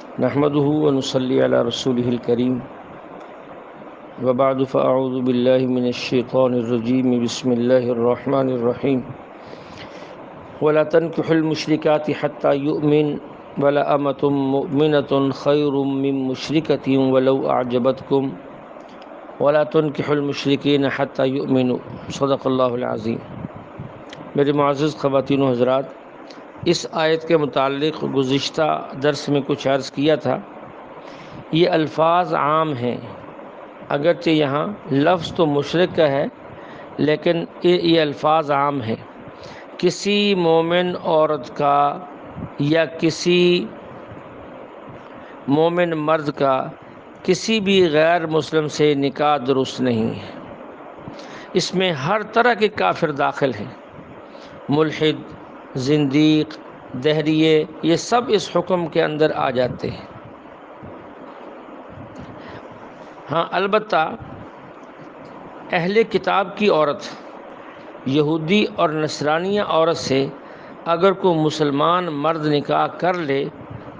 نحمده ونصلي على رسوله الكريم وبعد فأعوذ بالله من الشيطان الرجيم بسم الله الرحمن الرحيم ولا تنكحوا المشركات حتى يؤمن ولا أمة مؤمنة خير من مشركة ولو أعجبتكم ولا تنكحوا المشركين حتى يؤمنوا صدق اللہ العظیم۔ میرے معزز خواتین و حضرات، اس آیت کے متعلق گزشتہ درس میں کچھ عرض کیا تھا۔ یہ الفاظ عام ہیں، اگرچہ یہاں لفظ تو مشرک کا ہے لیکن یہ الفاظ عام ہیں۔ کسی مومن عورت کا یا کسی مومن مرد کا کسی بھی غیر مسلم سے نکاح درست نہیں ہے۔ اس میں ہر طرح کے کافر داخل ہیں، ملحد، زندیق، دہریے، یہ سب اس حکم کے اندر آ جاتے ہیں۔ ہاں، البتہ اہل کتاب کی عورت، یہودی اور نصرانیہ عورت سے اگر کوئی مسلمان مرد نکاح کر لے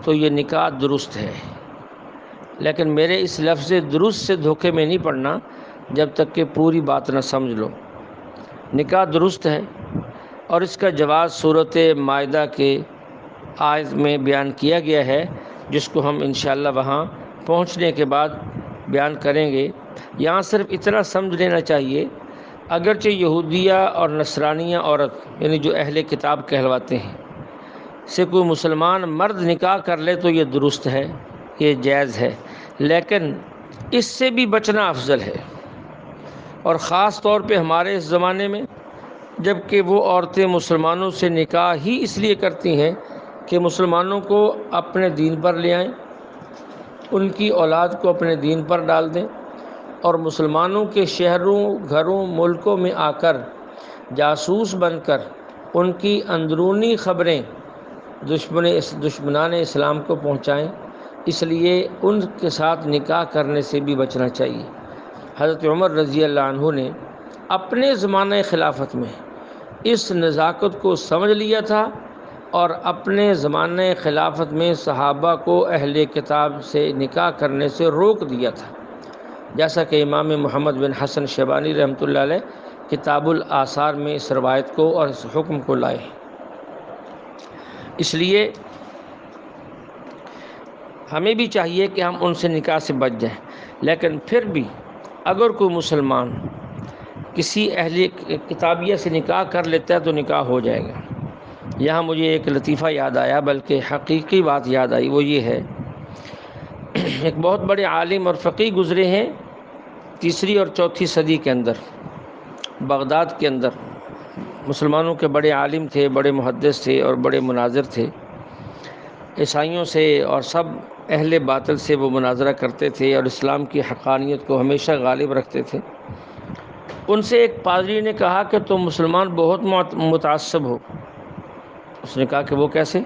تو یہ نکاح درست ہے، لیکن میرے اس لفظ درست سے دھوکے میں نہیں پڑنا جب تک کہ پوری بات نہ سمجھ لو۔ نکاح درست ہے اور اس کا جواز سورۃ مائدہ کے آیت میں بیان کیا گیا ہے، جس کو ہم انشاءاللہ وہاں پہنچنے کے بعد بیان کریں گے۔ یہاں صرف اتنا سمجھ لینا چاہیے، اگرچہ یہودیہ اور نصرانیہ عورت یعنی جو اہل کتاب کہلواتے ہیں سے کوئی مسلمان مرد نکاح کر لے تو یہ درست ہے، یہ جائز ہے، لیکن اس سے بھی بچنا افضل ہے۔ اور خاص طور پہ ہمارے اس زمانے میں، جب کہ وہ عورتیں مسلمانوں سے نکاح ہی اس لیے کرتی ہیں کہ مسلمانوں کو اپنے دین پر لے آئیں، ان کی اولاد کو اپنے دین پر ڈال دیں، اور مسلمانوں کے شہروں، گھروں، ملکوں میں آ کر جاسوس بن کر ان کی اندرونی خبریں دشمنان اسلام کو پہنچائیں۔ اس لیے ان کے ساتھ نکاح کرنے سے بھی بچنا چاہیے۔ حضرت عمر رضی اللہ عنہ نے اپنے زمانہ خلافت میں اس نزاکت کو سمجھ لیا تھا اور اپنے زمانہ خلافت میں صحابہ کو اہل کتاب سے نکاح کرنے سے روک دیا تھا، جیسا کہ امام محمد بن حسن شیبانی رحمۃ اللہ علیہ کتاب الآثار میں اس روایت کو اور اس حکم کو لائے ہیں۔ اس لیے ہمیں بھی چاہیے کہ ہم ان سے نکاح سے بچ جائیں، لیکن پھر بھی اگر کوئی مسلمان کسی اہل کتابیہ سے نکاح کر لیتا ہے تو نکاح ہو جائے گا۔ یہاں مجھے ایک لطیفہ یاد آیا، بلکہ حقیقی بات یاد آئی، وہ یہ ہے، ایک بہت بڑے عالم اور فقیہ گزرے ہیں 3 اور 4 صدی کے اندر، بغداد کے اندر۔ مسلمانوں کے بڑے عالم تھے، بڑے محدث تھے اور بڑے مناظر تھے۔ عیسائیوں سے اور سب اہل باطل سے وہ مناظرہ کرتے تھے اور اسلام کی حقانیت کو ہمیشہ غالب رکھتے تھے۔ ان سے ایک پادری نے کہا کہ تم مسلمان بہت متعصب ہو۔ اس نے کہا کہ وہ کیسے؟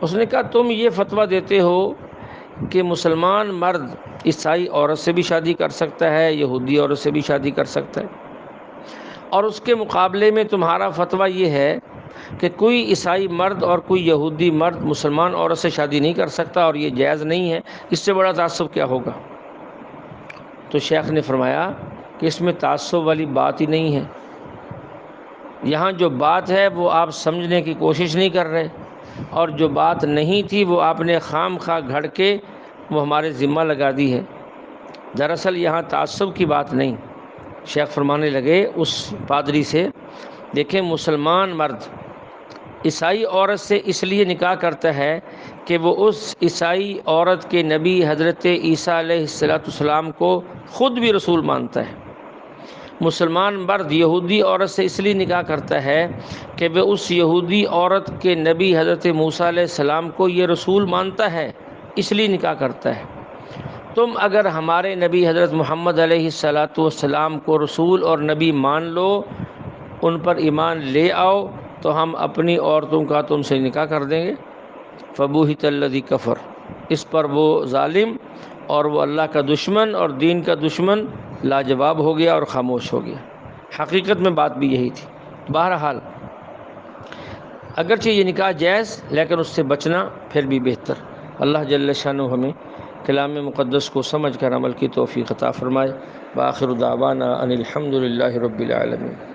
اس نے کہا تم یہ فتویٰ دیتے ہو کہ مسلمان مرد عیسائی عورت سے بھی شادی کر سکتا ہے، یہودی عورت سے بھی شادی کر سکتا ہے، اور اس کے مقابلے میں تمہارا فتویٰ یہ ہے کہ کوئی عیسائی مرد اور کوئی یہودی مرد مسلمان عورت سے شادی نہیں کر سکتا اور یہ جائز نہیں ہے، اس سے بڑا تعصب کیا ہوگا؟ تو شیخ نے فرمایا کہ اس میں تعصب والی بات ہی نہیں ہے، یہاں جو بات ہے وہ آپ سمجھنے کی کوشش نہیں کر رہے، اور جو بات نہیں تھی وہ آپ نے خام خواہ گھڑ کے وہ ہمارے ذمہ لگا دی ہے۔ دراصل یہاں تعصب کی بات نہیں۔ شیخ فرمانے لگے اس پادری سے، دیکھیں مسلمان مرد عیسائی عورت سے اس لیے نکاح کرتا ہے کہ وہ اس عیسائی عورت کے نبی حضرت عیسیٰ علیہ السلام کو خود بھی رسول مانتا ہے۔ مسلمان مرد یہودی عورت سے اس لیے نکاح کرتا ہے کہ وہ اس یہودی عورت کے نبی حضرت موسیٰ علیہ السلام کو یہ رسول مانتا ہے، اس لیے نکاح کرتا ہے۔ تم اگر ہمارے نبی حضرت محمد علیہ السلام کو رسول اور نبی مان لو، ان پر ایمان لے آؤ، تو ہم اپنی عورتوں کا تم سے نکاح کر دیں گے۔ فبوہت الذی کفر، اس پر وہ ظالم اور وہ اللہ کا دشمن اور دین کا دشمن لاجواب ہو گیا اور خاموش ہو گیا۔ حقیقت میں بات بھی یہی تھی۔ بہرحال اگرچہ یہ نکاح جائز، لیکن اس سے بچنا پھر بھی بہتر۔ اللہ جل شانہ ہمیں کلام مقدس کو سمجھ کر عمل کی توفیق عطا فرمائے۔ وآخر دعوانا ان الحمد للہ رب العالمین۔